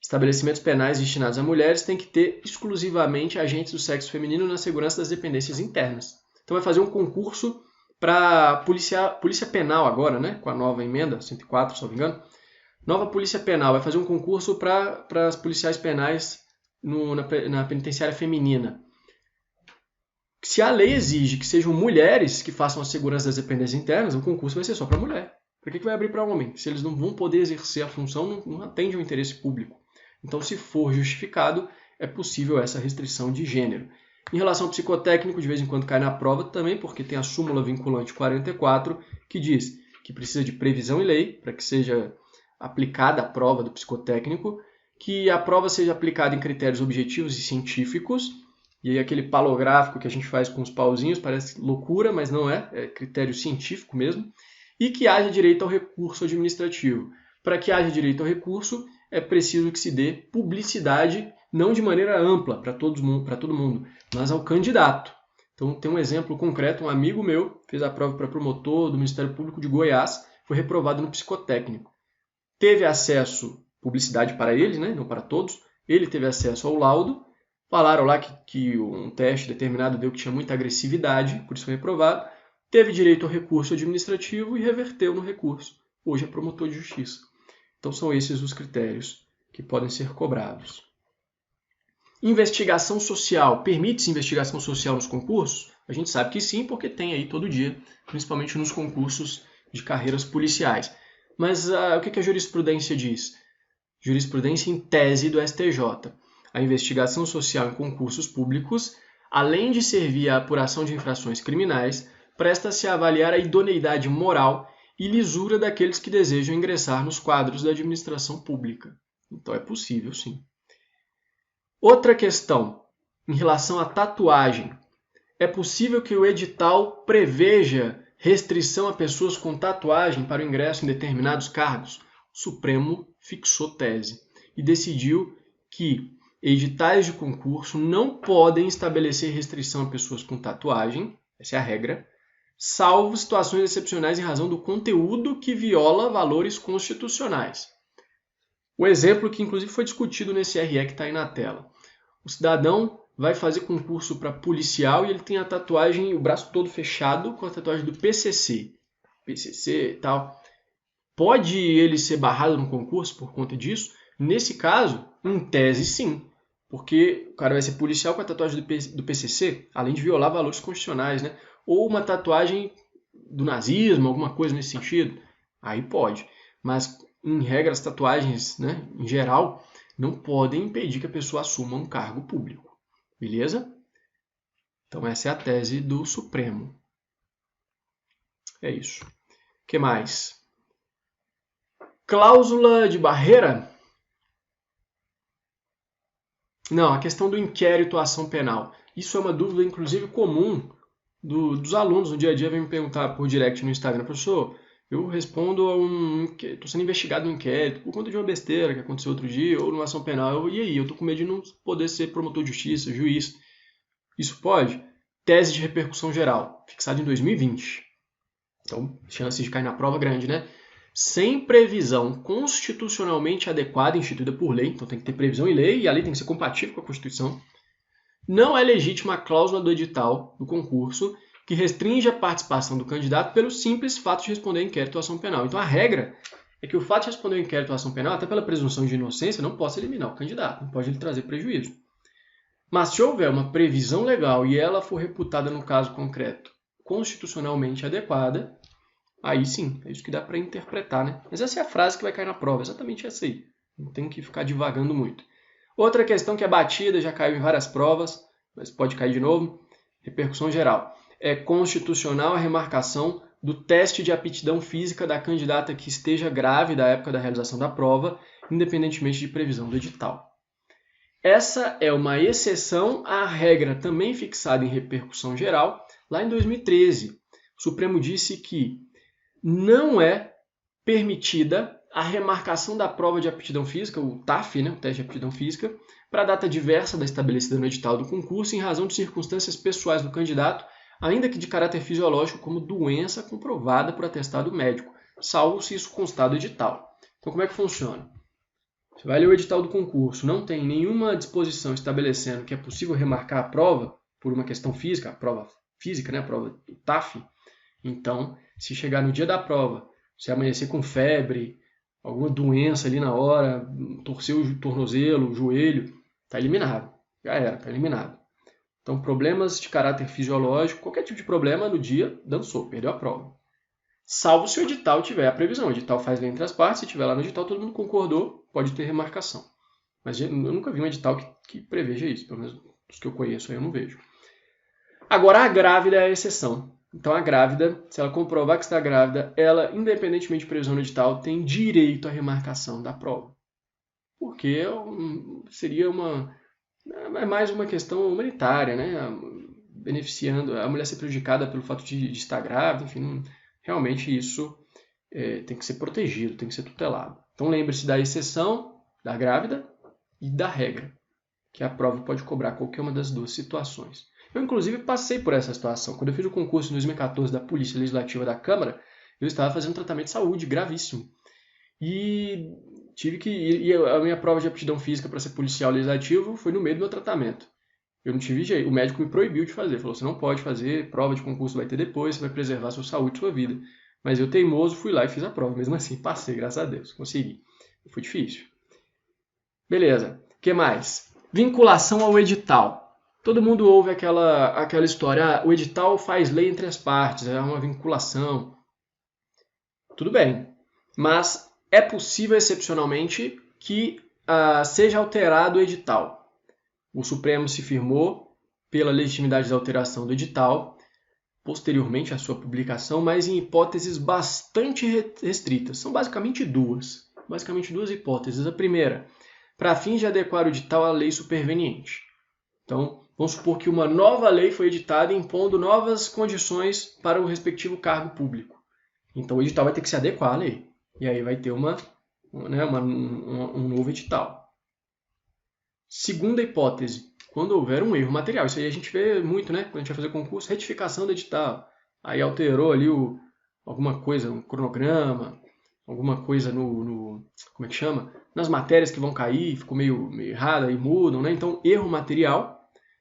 A: Estabelecimentos penais destinados a mulheres têm que ter exclusivamente agentes do sexo feminino na segurança das dependências internas. Então vai fazer um concurso para polícia penal agora, né? Com a nova emenda, 104, se não me engano. Nova Polícia Penal vai fazer um concurso para as policiais penais na penitenciária feminina. Se a lei exige que sejam mulheres que façam a segurança das dependências internas, o concurso vai ser só para mulher. Por que vai abrir para homem? Se eles não vão poder exercer a função, não atende ao interesse público. Então, se for justificado, é possível essa restrição de gênero. Em relação ao psicotécnico, de vez em quando cai na prova também, porque tem a súmula vinculante 44, que diz que precisa de previsão em lei para que seja aplicada a prova do psicotécnico, que a prova seja aplicada em critérios objetivos e científicos, e aí aquele palográfico que a gente faz com os pauzinhos parece loucura, mas não é, é critério científico mesmo, e que haja direito ao recurso administrativo. Para que haja direito ao recurso, é preciso que se dê publicidade, não de maneira ampla para todo mundo, mas ao candidato. Então tem um exemplo concreto, um amigo meu fez a prova para promotor do Ministério Público de Goiás, foi reprovado no psicotécnico. Teve acesso, publicidade para ele, né? Não para todos, ele teve acesso ao laudo, falaram lá que um teste determinado deu que tinha muita agressividade, por isso foi reprovado, teve direito ao recurso administrativo e reverteu no recurso. Hoje é promotor de justiça. Então são esses os critérios que podem ser cobrados. Investigação social. Permite-se investigação social nos concursos? A gente sabe que sim, porque tem aí todo dia, principalmente nos concursos de carreiras policiais. Mas o que a jurisprudência diz? Jurisprudência em tese do STJ. A investigação social em concursos públicos, além de servir à apuração de infrações criminais, presta-se a avaliar a idoneidade moral e lisura daqueles que desejam ingressar nos quadros da administração pública. Então é possível, sim. Outra questão, em relação à tatuagem. É possível que o edital preveja restrição a pessoas com tatuagem para o ingresso em determinados cargos? O Supremo fixou tese e decidiu que editais de concurso não podem estabelecer restrição a pessoas com tatuagem, essa é a regra, salvo situações excepcionais em razão do conteúdo que viola valores constitucionais. O exemplo que inclusive foi discutido nesse RE que está aí na tela. O cidadão vai fazer concurso para policial e ele tem a tatuagem, o braço todo fechado com a tatuagem do PCC. PCC e tal. Pode ele ser barrado no concurso por conta disso? Nesse caso, em tese sim. Porque o cara vai ser policial com a tatuagem do PCC, além de violar valores constitucionais, né? Ou uma tatuagem do nazismo, alguma coisa nesse sentido. Aí pode. Mas, em regra, as tatuagens, né, em geral, não podem impedir que a pessoa assuma um cargo público. Beleza? Então essa é a tese do Supremo. É isso. O que mais? Cláusula de barreira? Não, a questão do inquérito à ação penal. Isso é uma dúvida, inclusive, comum dos alunos no dia a dia. Vem me perguntar por direct no Instagram, professor, eu respondo estou sendo investigado no inquérito por conta de uma besteira que aconteceu outro dia, ou numa ação penal. E aí, eu estou com medo de não poder ser promotor de justiça, juiz. Isso pode? Tese de repercussão geral, fixada em 2020. Então, chance de cair na prova grande, né? Sem previsão constitucionalmente adequada instituída por lei, então tem que ter previsão em lei e a lei tem que ser compatível com a Constituição, não é legítima a cláusula do edital do concurso que restringe a participação do candidato pelo simples fato de responder ao inquérito ou ação penal. Então a regra é que o fato de responder ao inquérito ou ação penal, até pela presunção de inocência, não possa eliminar o candidato, não pode lhe trazer prejuízo. Mas se houver uma previsão legal e ela for reputada no caso concreto constitucionalmente adequada, Aí sim, é isso que dá para interpretar, né? Mas essa é a frase que vai cair na prova, exatamente essa aí. Não tem que ficar divagando muito. Outra questão que é batida, já caiu em várias provas, mas pode cair de novo, repercussão geral. É constitucional a remarcação do teste de aptidão física da candidata que esteja grávida à época da realização da prova, independentemente de previsão do edital. Essa é uma exceção à regra também fixada em repercussão geral, lá em 2013. O Supremo disse que não é permitida a remarcação da prova de aptidão física, o TAF, né, o teste de aptidão física, para data diversa da estabelecida no edital do concurso em razão de circunstâncias pessoais do candidato, ainda que de caráter fisiológico, como doença comprovada por atestado médico, salvo se isso constar do edital. Então, como é que funciona? Você vai ler o edital do concurso, não tem nenhuma disposição estabelecendo que é possível remarcar a prova por uma questão física, a prova física, né, a prova do TAF. Então, se chegar no dia da prova, se amanhecer com febre, alguma doença ali na hora, torceu o tornozelo, o joelho, está eliminado. Já era, está eliminado. Então, problemas de caráter fisiológico, qualquer tipo de problema no dia, dançou, perdeu a prova. Salvo se o edital tiver a previsão. O edital faz lei entre as partes, se tiver lá no edital, todo mundo concordou, pode ter remarcação. Mas eu nunca vi um edital que preveja isso, pelo menos os que eu conheço aí eu não vejo. Agora, a grávida é a exceção. Então, a grávida, se ela comprovar que está grávida, ela, independentemente de previsão no edital, tem direito à remarcação da prova. Porque seria é mais uma questão humanitária, né? Beneficiando a mulher ser prejudicada pelo fato de estar grávida, enfim, realmente isso tem que ser protegido, tem que ser tutelado. Então, lembre-se da exceção da grávida e da regra, que a prova pode cobrar qualquer uma das duas situações. Eu, inclusive, passei por essa situação. Quando eu fiz o concurso em 2014 da Polícia Legislativa da Câmara, eu estava fazendo tratamento de saúde gravíssimo. E tive que ir, a minha prova de aptidão física para ser policial legislativo foi no meio do meu tratamento. Eu não tive jeito. O médico me proibiu de fazer. Falou, você não pode fazer, prova de concurso vai ter depois, você vai preservar a sua saúde e sua vida. Mas eu, teimoso, fui lá e fiz a prova. Mesmo assim, passei, graças a Deus. Consegui. Foi difícil. Beleza. O que mais? Vinculação ao edital. Todo mundo ouve aquela história, o edital faz lei entre as partes, é uma vinculação. Tudo bem, mas é possível excepcionalmente que seja alterado o edital. O Supremo se firmou pela legitimidade da alteração do edital, posteriormente à sua publicação, mas em hipóteses bastante restritas. São basicamente duas hipóteses. A primeira, para fins de adequar o edital à lei superveniente. Então, vamos supor que uma nova lei foi editada impondo novas condições para o respectivo cargo público. Então, o edital vai ter que se adequar à lei. E aí vai ter um novo edital. Segunda hipótese, quando houver um erro material. Isso aí a gente vê muito, né? Quando a gente vai fazer concurso, retificação do edital. Aí alterou ali alguma coisa, um cronograma, alguma coisa como é que chama? Nas matérias que vão cair, ficou meio errado, aí mudam, né? Então, erro material,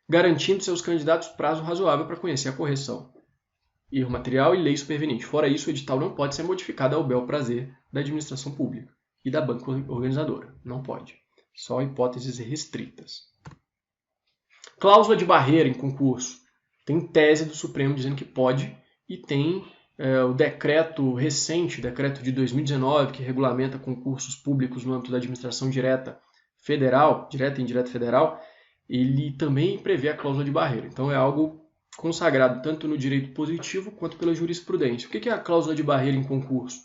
A: garantindo seus candidatos prazo razoável para conhecer a correção. Erro material e lei superveniente. Fora isso, o edital não pode ser modificado ao bel prazer da administração pública e da banca organizadora. Não pode. Só hipóteses restritas. Cláusula de barreira em concurso. Tem tese do Supremo dizendo que pode e tem o decreto recente, decreto de 2019, que regulamenta concursos públicos no âmbito da administração direta federal, direta e indireta federal, ele também prevê a cláusula de barreira. Então é algo consagrado tanto no direito positivo quanto pela jurisprudência. O que é a cláusula de barreira em concurso?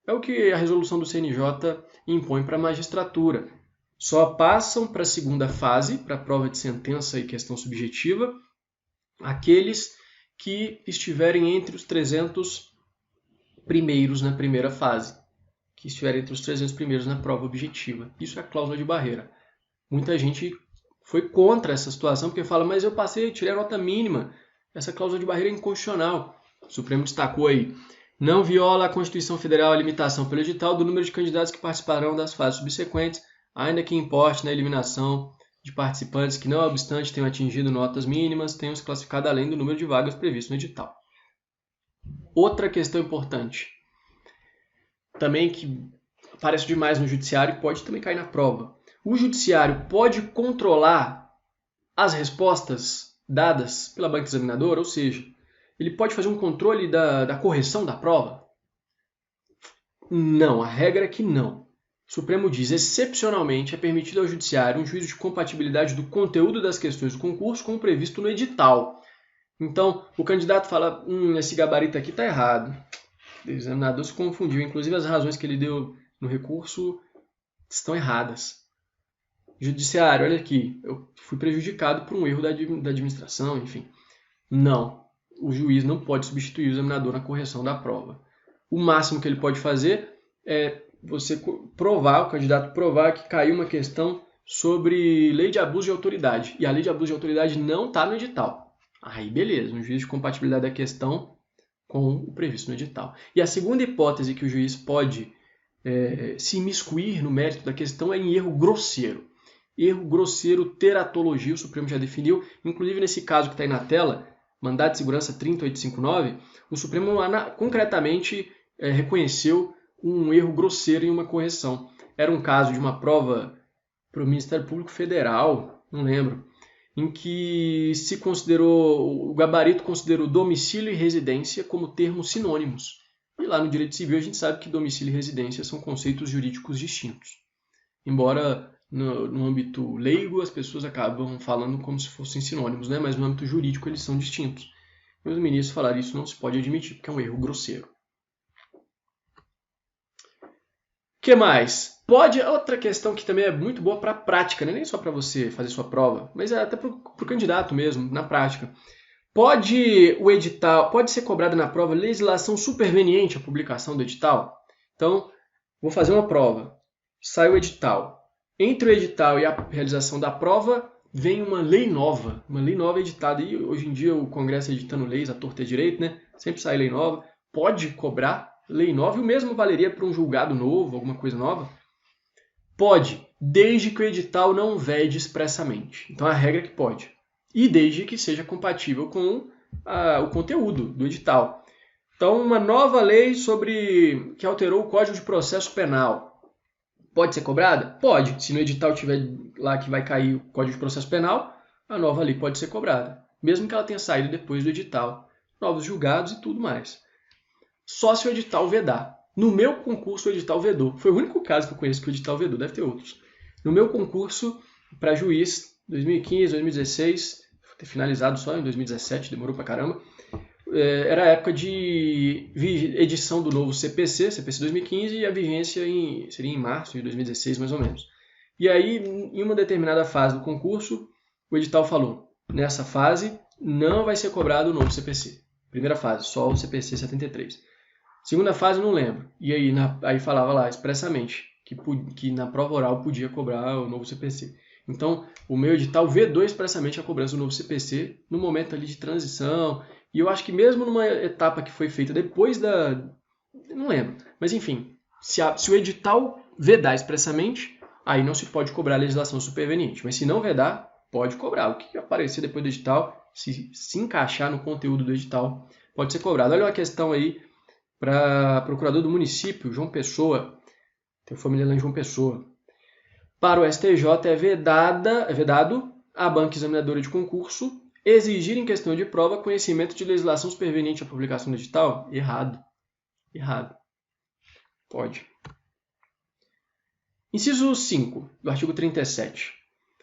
A: É o que a resolução do CNJ impõe para a magistratura. Só passam para a segunda fase, para a prova de sentença e questão subjetiva, aqueles que estiverem entre os 300 primeiros na primeira fase, que estiverem entre os 300 primeiros na prova objetiva. Isso é a cláusula de barreira. Muita gente foi contra essa situação, porque fala, mas eu passei, tirei a nota mínima, essa cláusula de barreira é inconstitucional. O Supremo destacou aí, não viola a Constituição Federal a limitação pelo edital do número de candidatos que participarão das fases subsequentes, ainda que importe na eliminação de participantes que, não obstante tenham atingido notas mínimas, tenham se classificado além do número de vagas previsto no edital. Outra questão importante, também que aparece demais no judiciário e pode também cair na prova. O judiciário pode controlar as respostas dadas pela banca examinadora, ou seja, ele pode fazer um controle da correção da prova. Não, a regra é que não. O Supremo diz, excepcionalmente, é permitido ao Judiciário um juízo de compatibilidade do conteúdo das questões do concurso como previsto no edital. Então, o candidato fala, esse gabarito aqui está errado. O examinador se confundiu, inclusive as razões que ele deu no recurso estão erradas. Judiciário, olha aqui, eu fui prejudicado por um erro da administração, enfim. Não, o juiz não pode substituir o examinador na correção da prova. O máximo que ele pode fazer é você provar, o candidato provar que caiu uma questão sobre lei de abuso de autoridade. E a lei de abuso de autoridade não está no edital. Aí beleza, um juiz de compatibilidade da questão com o previsto no edital. E a segunda hipótese que o juiz pode se imiscuir no mérito da questão é em erro grosseiro. Erro grosseiro, teratologia, o Supremo já definiu. Inclusive nesse caso que está aí na tela, mandado de segurança 30859, o Supremo concretamente reconheceu um erro grosseiro em uma correção. Era um caso de uma prova para o Ministério Público Federal, não lembro, em que se considerou, o gabarito considerou domicílio e residência como termos sinônimos. E lá no direito civil a gente sabe que domicílio e residência são conceitos jurídicos distintos. Embora no âmbito leigo as pessoas acabam falando como se fossem sinônimos, né? Mas no âmbito jurídico eles são distintos. E os ministros falaram isso não se pode admitir, porque é um erro grosseiro. O que mais? Outra questão que também é muito boa para a prática, né? Nem só para você fazer sua prova, mas até para o candidato mesmo, na prática. Pode ser cobrada na prova legislação superveniente à publicação do edital? Então, vou fazer uma prova, sai o edital. Entre o edital e a realização da prova, vem uma lei nova editada. E hoje em dia o Congresso editando leis à torta e à direita, né? Sempre sai lei nova. Pode cobrar lei nova, e o mesmo valeria para um julgado novo, alguma coisa nova? Pode, desde que o edital não vede expressamente. Então a regra é que pode. E desde que seja compatível com o conteúdo do edital. Então, uma nova lei que alterou o Código de Processo Penal. Pode ser cobrada? Pode. Se no edital tiver lá que vai cair o Código de Processo Penal, a nova lei pode ser cobrada. Mesmo que ela tenha saído depois do edital. Novos julgados e tudo mais. Só se o edital vedar. No meu concurso, o edital vedou. Foi o único caso que eu conheço que o edital vedou, deve ter outros. No meu concurso, para juiz, 2015, 2016, vou ter finalizado só em 2017, demorou pra caramba. Era a época de edição do novo CPC 2015, e a vigência seria em março de 2016, mais ou menos. E aí, em uma determinada fase do concurso, o edital falou, nessa fase não vai ser cobrado o novo CPC. Primeira fase, só o CPC 73. Segunda fase, não lembro. E aí falava lá expressamente que na prova oral podia cobrar o novo CPC. Então, o meu edital vedou expressamente a cobrança do novo CPC no momento ali de transição. E eu acho que mesmo numa etapa que foi feita depois não lembro. Mas enfim, se o edital vedar expressamente, aí não se pode cobrar a legislação superveniente. Mas se não vedar, pode cobrar. O que aparecer depois do edital, se encaixar no conteúdo do edital, pode ser cobrado. Olha uma questão aí para procurador do município, João Pessoa. Tem família lá em João Pessoa. Para o STJ é vedado à banca examinadora de concurso exigir em questão de prova conhecimento de legislação superveniente à publicação do edital? Errado. Pode. Inciso 5 do artigo 37.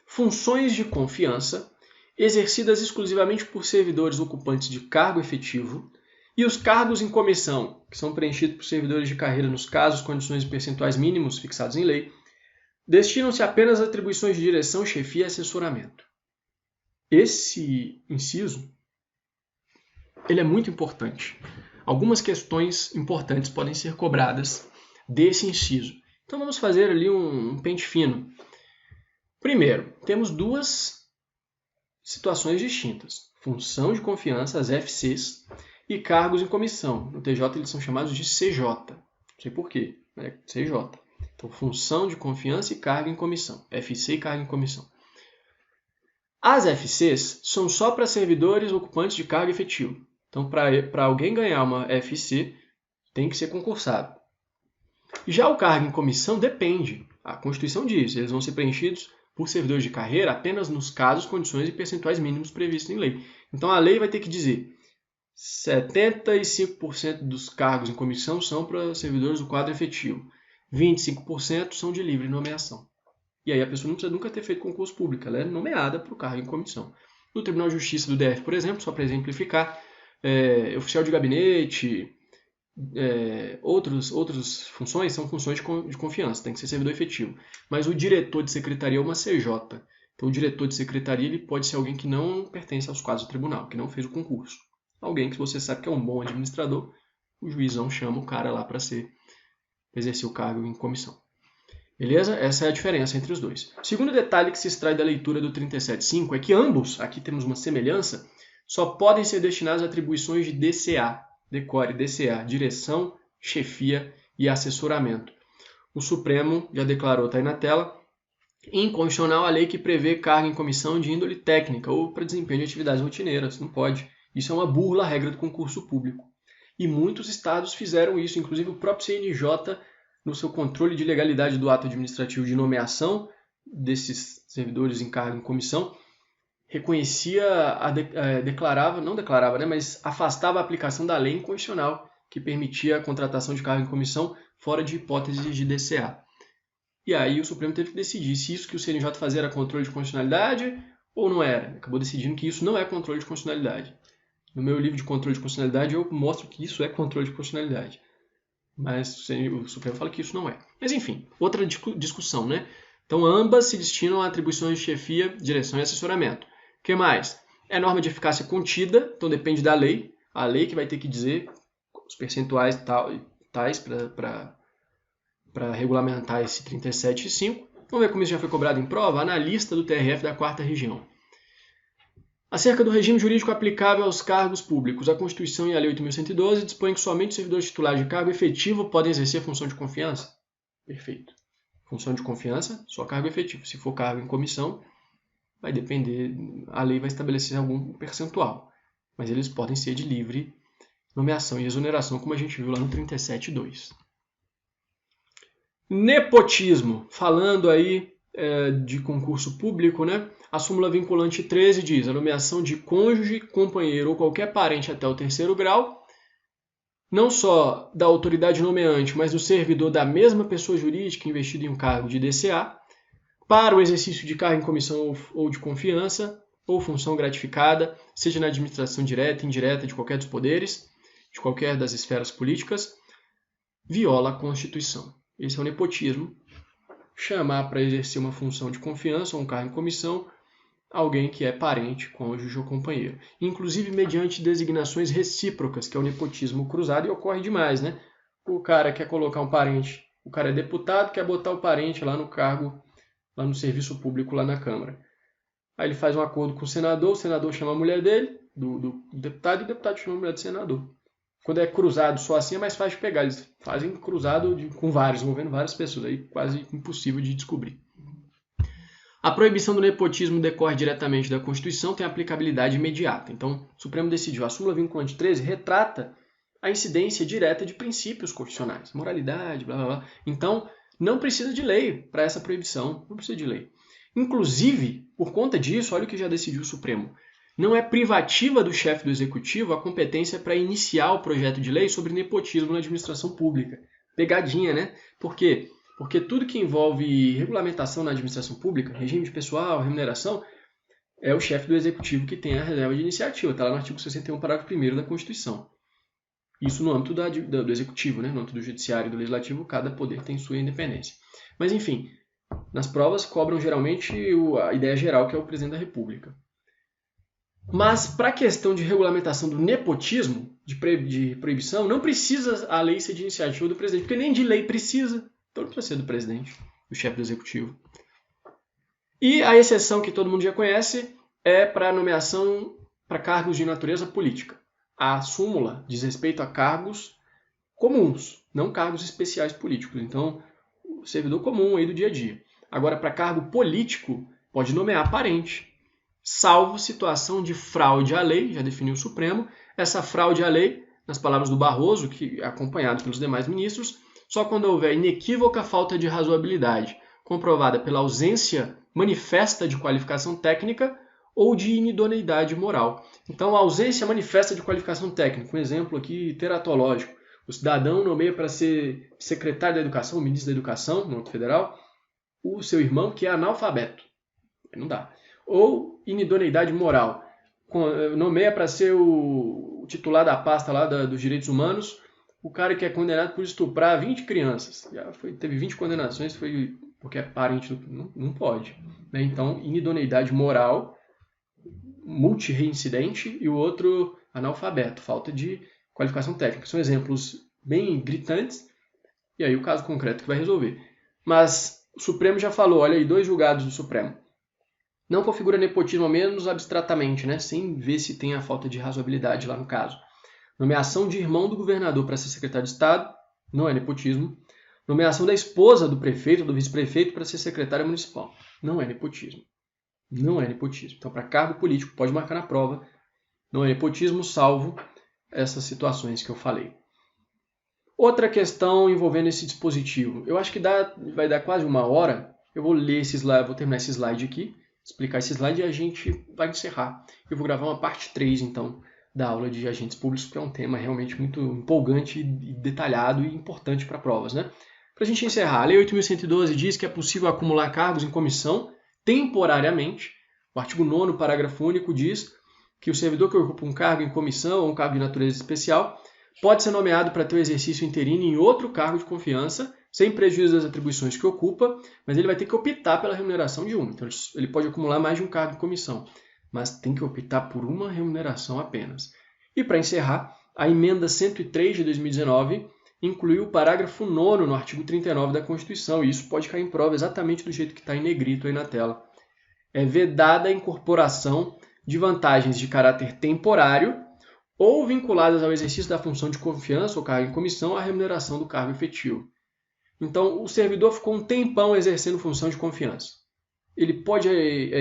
A: Funções de confiança exercidas exclusivamente por servidores ocupantes de cargo efetivo e os cargos em comissão, que são preenchidos por servidores de carreira nos casos, condições e percentuais mínimos fixados em lei, destinam-se apenas a atribuições de direção, chefia e assessoramento. Esse inciso ele é muito importante. Algumas questões importantes podem ser cobradas desse inciso. Então vamos fazer ali um pente fino. Primeiro, temos duas situações distintas. Função de confiança, as FCs, e cargos em comissão. No TJ eles são chamados de CJ. Não sei por quê, né? CJ. Então, função de confiança e cargo em comissão. FC e cargo em comissão. As FCs são só para servidores ocupantes de cargo efetivo. Então, para alguém ganhar uma FC, tem que ser concursado. Já o cargo em comissão depende. A Constituição diz, eles vão ser preenchidos por servidores de carreira apenas nos casos, condições e percentuais mínimos previstos em lei. Então, a lei vai ter que dizer, 75% dos cargos em comissão são para servidores do quadro efetivo. 25% são de livre nomeação. E aí a pessoa não precisa nunca ter feito concurso público, ela é nomeada para o cargo em comissão. No Tribunal de Justiça do DF, por exemplo, só para exemplificar, oficial de gabinete, outras funções são funções de confiança, tem que ser servidor efetivo. Mas o diretor de secretaria é uma CJ. Então o diretor de secretaria ele pode ser alguém que não pertence aos quadros do tribunal, que não fez o concurso. Alguém que você sabe que é um bom administrador, o juizão chama o cara lá para exercer o cargo em comissão. Beleza? Essa é a diferença entre os dois. O segundo detalhe que se extrai da leitura do 37.5 é que ambos, aqui temos uma semelhança, só podem ser destinados a atribuições de DCA. Decore, DCA, direção, chefia e assessoramento. O Supremo já declarou, está aí na tela, inconstitucional a lei que prevê cargo em comissão de índole técnica ou para desempenho de atividades rotineiras. Não pode. Isso é uma burla à regra do concurso público. E muitos estados fizeram isso, inclusive o próprio CNJ, no seu controle de legalidade do ato administrativo de nomeação desses servidores em cargo em comissão, reconhecia, mas afastava a aplicação da lei inconstitucional que permitia a contratação de cargo em comissão fora de hipóteses de DCA. E aí o Supremo teve que decidir se isso que o CNJ fazia era controle de constitucionalidade ou não era. Acabou decidindo que isso não é controle de constitucionalidade. No meu livro de controle de constitucionalidade eu mostro que isso é controle de constitucionalidade. Mas o Supremo fala que isso não é. Mas enfim, outra discussão, né? Então ambas se destinam a atribuições de chefia, direção e assessoramento. O que mais? É norma de eficácia contida, então depende da lei. A lei que vai ter que dizer os percentuais tais para regulamentar esse 37.5. Vamos ver como isso já foi cobrado em prova? Analista do TRF da 4ª Região. Acerca do regime jurídico aplicável aos cargos públicos, a Constituição e a Lei 8.112 dispõem que somente os servidores titulares de cargo efetivo podem exercer função de confiança? Perfeito. Função de confiança, só cargo efetivo. Se for cargo em comissão, vai depender, a lei vai estabelecer algum percentual. Mas eles podem ser de livre nomeação e exoneração, como a gente viu lá no 37.2. Nepotismo. Falando aí de concurso público, né? A súmula vinculante 13 diz: a nomeação de cônjuge, companheiro ou qualquer parente até o 3º grau, não só da autoridade nomeante, mas do servidor da mesma pessoa jurídica investido em um cargo de DCA, para o exercício de cargo em comissão ou de confiança, ou função gratificada, seja na administração direta, indireta de qualquer dos poderes, de qualquer das esferas políticas, viola a Constituição. Esse é o nepotismo. Chamar para exercer uma função de confiança ou um cargo em comissão alguém que é parente, cônjuge ou companheiro. Inclusive mediante designações recíprocas, que é o nepotismo cruzado, e ocorre demais, né? O cara quer colocar um parente, o cara é deputado, quer botar o parente lá no cargo, lá no serviço público, lá na Câmara. Aí ele faz um acordo com o senador chama a mulher dele, do deputado, e o deputado chama a mulher do senador. Quando é cruzado só assim é mais fácil de pegar. Eles fazem cruzado com vários, envolvendo várias pessoas. Aí quase impossível de descobrir. A proibição do nepotismo decorre diretamente da Constituição, tem aplicabilidade imediata. Então, o Supremo decidiu. A súmula vinculante 13 retrata a incidência direta de princípios constitucionais. Moralidade, blá, blá, blá. Então, não precisa de lei para essa proibição. Não precisa de lei. Inclusive, por conta disso, olha o que já decidiu o Supremo. Não é privativa do chefe do Executivo a competência para iniciar o projeto de lei sobre nepotismo na administração pública. Pegadinha, né? Por quê? Porque tudo que envolve regulamentação na administração pública, regime de pessoal, remuneração, é o chefe do Executivo que tem a reserva de iniciativa. Está lá no artigo 61, parágrafo 1º da Constituição. Isso no âmbito do Executivo, né? No âmbito do Judiciário e do Legislativo, cada poder tem sua independência. Mas, enfim, nas provas cobram geralmente a ideia geral, que é o presidente da República. Mas, para a questão de regulamentação do nepotismo, de proibição, não precisa a lei ser de iniciativa do presidente, porque nem de lei precisa, então não precisa ser do presidente, do chefe do executivo. E a exceção que todo mundo já conhece é para nomeação para cargos de natureza política. A súmula diz respeito a cargos comuns, não cargos especiais políticos. Então, o servidor comum aí do dia a dia. Agora, para cargo político, pode nomear parente, salvo situação de fraude à lei, já definiu o Supremo. Essa fraude à lei, nas palavras do Barroso, que é acompanhado pelos demais ministros, só quando houver inequívoca falta de razoabilidade, comprovada pela ausência manifesta de qualificação técnica ou de inidoneidade moral. Então, a ausência manifesta de qualificação técnica, um exemplo aqui teratológico. O cidadão nomeia para ser secretário da educação, o ministro da educação, no âmbito federal, o seu irmão que é analfabeto. Não dá. Ou inidoneidade moral. Nomeia para ser o titular da pasta lá dos direitos humanos, o cara que é condenado por estuprar 20 crianças. Teve 20 condenações, foi porque é parente, não pode. Né? Então, inidoneidade moral, multirreincidente, e o outro analfabeto, falta de qualificação técnica. São exemplos bem gritantes, e aí o caso concreto que vai resolver. Mas o Supremo já falou, olha aí, 2 julgados do Supremo. Não configura nepotismo, ao menos abstratamente, né? Sem ver se tem a falta de razoabilidade lá no caso. Nomeação de irmão do governador para ser secretário de Estado, não é nepotismo. Nomeação da esposa do prefeito ou do vice-prefeito para ser secretária municipal, não é nepotismo. Não é nepotismo. Então, para cargo político, pode marcar na prova, não é nepotismo, salvo essas situações que eu falei. Outra questão envolvendo esse dispositivo. Eu acho que vai dar quase 1 hora. Eu vou ler esse slide, vou terminar esse slide aqui, explicar esse slide e a gente vai encerrar. Eu vou gravar uma parte 3, então, da aula de agentes públicos, que é um tema realmente muito empolgante e detalhado e importante para provas, né? Para a gente encerrar, a Lei 8.112 diz que é possível acumular cargos em comissão temporariamente. O artigo 9º, parágrafo único, diz que o servidor que ocupa um cargo em comissão ou um cargo de natureza especial pode ser nomeado para ter o exercício interino em outro cargo de confiança, sem prejuízo das atribuições que ocupa, mas ele vai ter que optar pela remuneração de uma. Então, ele pode acumular mais de um cargo em comissão, mas tem que optar por uma remuneração apenas. E para encerrar, a emenda 103 de 2019 incluiu o parágrafo 9º no artigo 39 da Constituição, e isso pode cair em prova exatamente do jeito que está em negrito aí na tela. É vedada a incorporação de vantagens de caráter temporário ou vinculadas ao exercício da função de confiança ou cargo em comissão à remuneração do cargo efetivo. Então, o servidor ficou um tempão exercendo função de confiança. Ele pode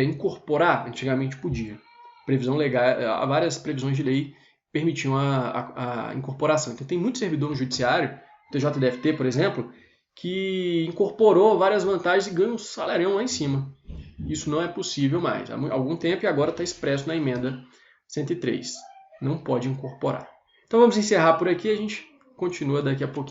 A: incorporar? Antigamente podia. Previsão legal, várias previsões de lei permitiam a incorporação. Então, tem muito servidor no judiciário, o TJDFT, por exemplo, que incorporou várias vantagens e ganha um salarião lá em cima. Isso não é possível mais. Há algum tempo e agora está expresso na emenda 103. Não pode incorporar. Então vamos encerrar por aqui, a gente continua daqui a pouquinho.